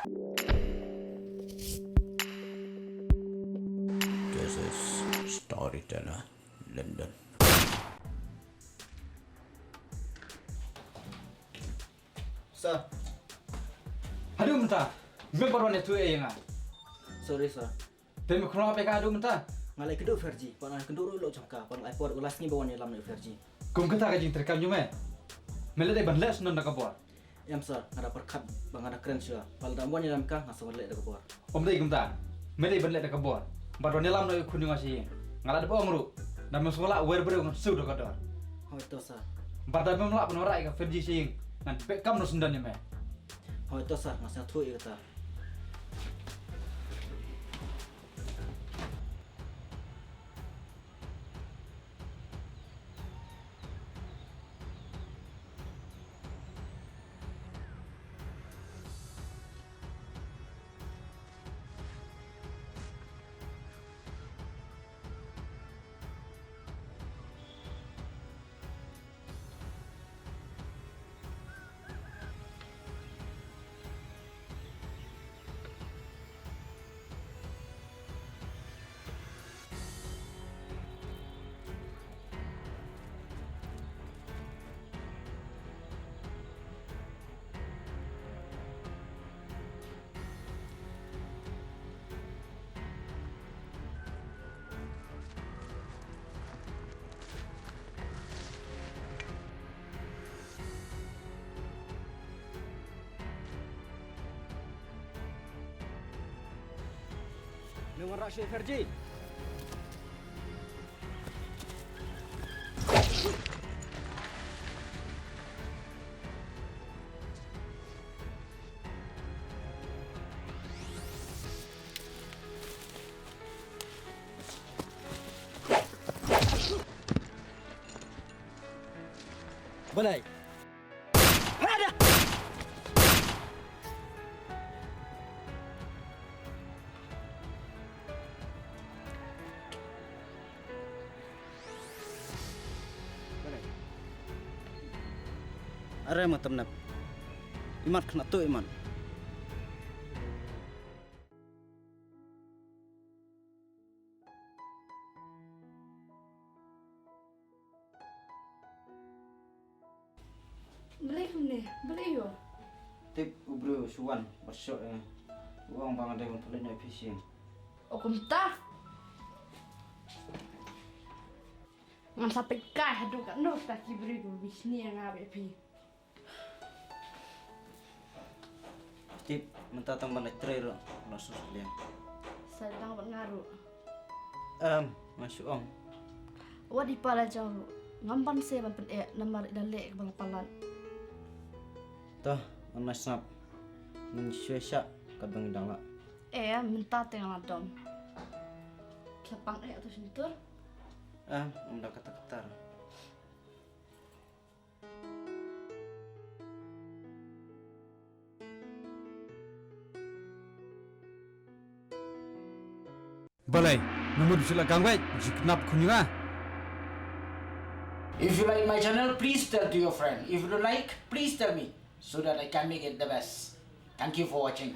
This is Storyteller London. Sir. Aduh mentah. Memang baru tu yang ah. Sorry sir. Tapi kalau apa kau aduh mentah? Ngalai kedua Verji. Panai kedua lo cakap. Panai airport ulas ni bawa ni lam ni Verji. Kau kata kajing terkam jume. Mela deh bandles non nak kabur. Yam sir. Ada perkat bang ada keren sure. Pal dah bawa ni lam kah ngasih balik dah kabur. Om deh mentah. Mela bandles nak kabur. Baru ni lam nak kuning asyik. Ngalah depa ngru. Nama sekolah wer bere ngan sudah kadar. Oh itu sir. Baru dah melak penorai ke Ferji sing. Nanti pekam no sundan me. Oh itu sir. Ngasih tu ia kata. Memang rakyat Verji. Balai. Ada. Are matam nak. Iman kena tu iman. Beli ni, beli yo. Tip ubro suan bersok uang bang ada untuk lain efisien. O kumta. Ngan sampai kah aduh kan no tak kibri go bisni yang abe pi. Tip minta tambah letrer langsung sekalian. Saya tang pengaruh. Masuk om. Wadi pala jauh. Ngampan saya ban pen nomor dalek balapalan. Tah, anak snap. Mensyesyak kadang dang lah. Minta tengah dom. Sepang atau sentur. Om dah kata-kata. Balai. Nomor sila gangwai. Jiknap kunyah. If you like my channel, please tell to your friend. If you don't like, please tell me so that I can make it the best. Thank you for watching.